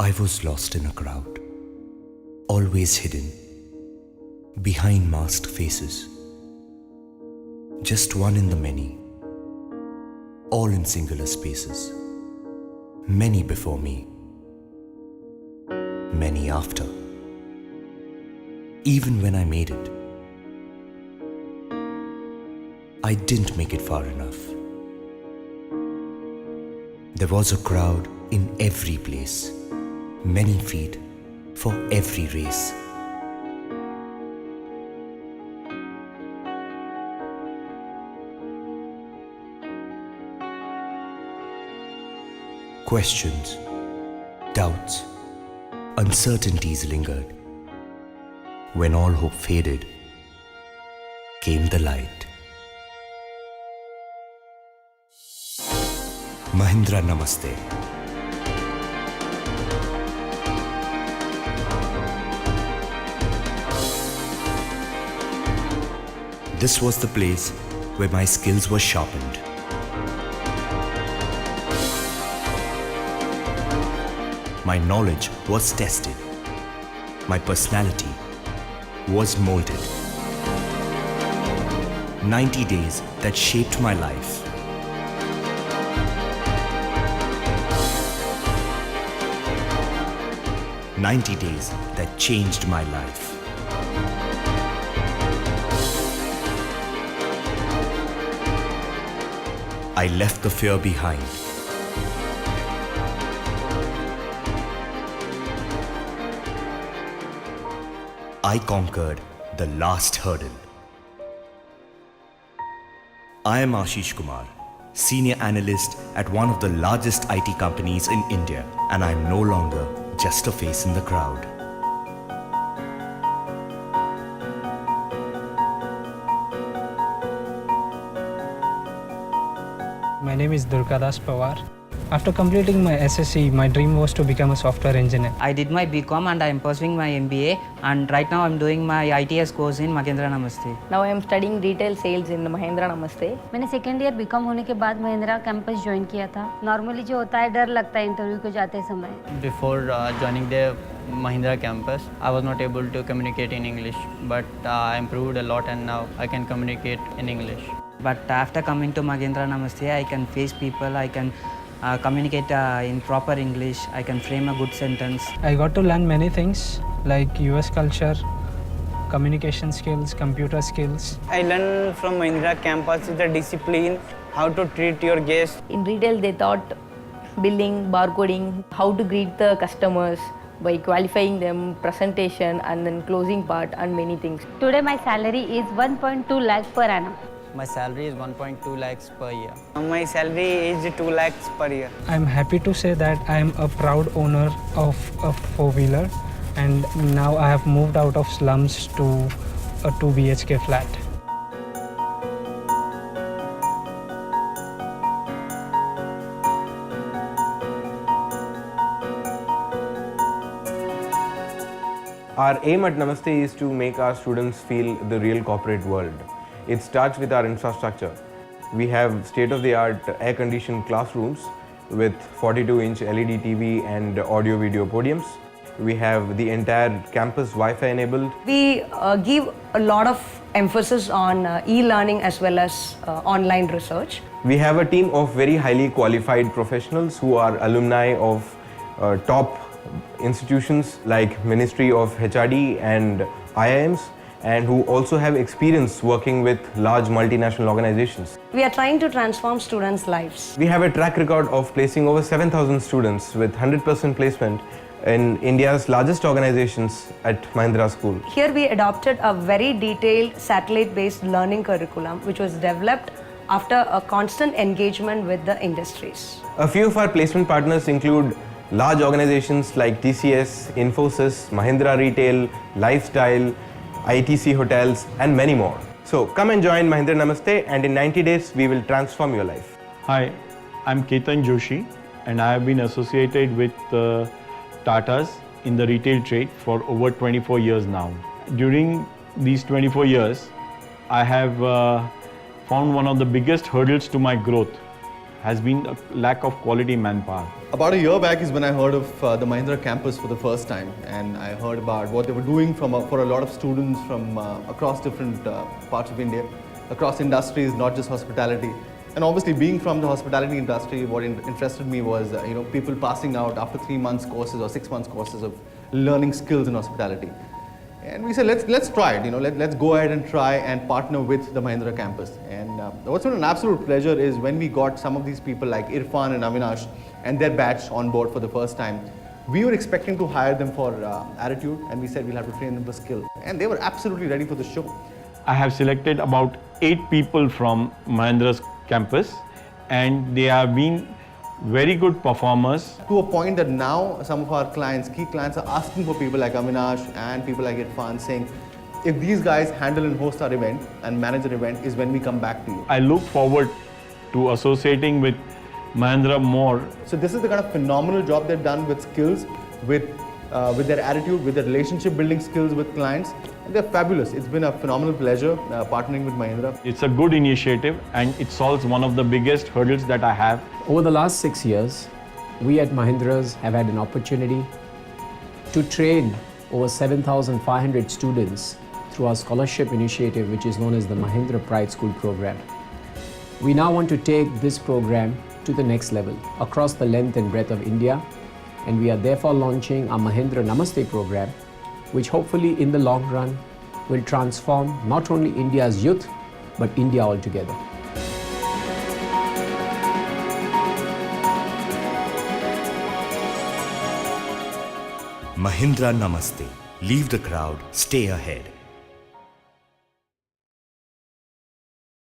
I was lost in a crowd, always hidden, behind masked faces. Just one in the many, all in singular spaces. Many before me, many after. Even when I made it, I didn't make it far enough. There was a crowd in every place, many feet for every race. Questions, doubts, uncertainties lingered. When all hope faded, came the light. Mahindra Namaste. This was the place where my skills were sharpened. My knowledge was tested. My personality was molded. 90 days that shaped my life. "90 days that changed my life." I left the fear behind. I conquered the last hurdle. I am Ashish Kumar, Senior Analyst at one of the largest IT companies in India, and I am no longer just a face in the crowd. My name is Durgadas Pawar. After completing my SSC, my dream was to become a software engineer. I did my BCom and I am pursuing my MBA, and right now I am doing my ITS course in Mahindra Namaste. Now I am studying retail sales in Mahindra Namaste. मैंने second year BCom होने के बाद Mahindra campus join किया था. Normally जो होता है डर लगता है इंटरव्यू को जाते समय. Before joining the Mahindra campus, I was not able to communicate in English, but I improved a lot and now I can communicate in English. But after coming to Mahindra Namaste, I can face people, I can communicate in proper English, I can frame a good sentence. I got to learn many things like US culture, communication skills, computer skills. I learned from Mahindra campus the discipline, how to treat your guests. In retail, they taught billing, barcoding, how to greet the customers by qualifying them, presentation, and then closing part, and many things. Today my salary is 1.2 lakh per annum. My salary is 1.2 lakhs per year. My salary is 2 lakhs per year. I'm happy to say that I am a proud owner of a four-wheeler, and now I have moved out of slums to a 2 BHK flat. Our aim at Namaste is to make our students feel the real corporate world. It starts with our infrastructure. We have state-of-the-art air-conditioned classrooms with 42-inch LED TV and audio-video podiums. We have the entire campus Wi-Fi enabled. We give a lot of emphasis on e-learning as well as online research. We have a team of very highly qualified professionals who are alumni of top institutions like Ministry of HRD and IIMs, and who also have experience working with large multinational organizations. We are trying to transform students' lives. We have a track record of placing over 7,000 students with 100% placement in India's largest organizations at Mahindra School. Here we adopted a very detailed satellite-based learning curriculum which was developed after a constant engagement with the industries. A few of our placement partners include large organizations like TCS, Infosys, Mahindra Retail, Lifestyle, ITC Hotels, and many more. So come and join Mahindra Namaste, and in 90 days we will transform your life. Hi, I'm Ketan Joshi, and I have been associated with Tatas in the retail trade for over 24 years now. During these 24 years, I have found one of the biggest hurdles to my growth has been the lack of quality manpower. About a year back is when I heard of the Mahindra campus for the first time, and I heard about what they were doing for a lot of students from across different parts of India, across industries, not just hospitality. And obviously, being from the hospitality industry, what interested me was people passing out after 3 months courses or 6 months courses of learning skills in hospitality. And we said, let's try it. Let's go ahead and try and partner with the Mahindra campus. And what's been an absolute pleasure is when we got some of these people like Irfan and Avinash and their batch on board for the first time. We were expecting to hire them for attitude, and we said we'll have to train them for skill. And they were absolutely ready for the show. I have selected about 8 people from Mahindra's campus, and they have been very good performers. To a point that now some of our clients, key clients, are asking for people like Avinash and people like Irfan, saying, if these guys handle and host our event and manage our event, is when we come back to you. I look forward to associating with Mahindra more. So this is the kind of phenomenal job they've done with skills, with their attitude, with their relationship building skills with clients. And they're fabulous. It's been a phenomenal pleasure partnering with Mahindra. It's a good initiative, and it solves one of the biggest hurdles that I have. Over the last 6 years, we at Mahindra's have had an opportunity to train over 7,500 students through our scholarship initiative, which is known as the Mahindra Pride School Program. We now want to take this program to the next level across the length and breadth of India, and we are therefore launching our Mahindra Namaste program, which hopefully in the long run will transform not only India's youth but India altogether. Mahindra Namaste. Leave the crowd, stay ahead.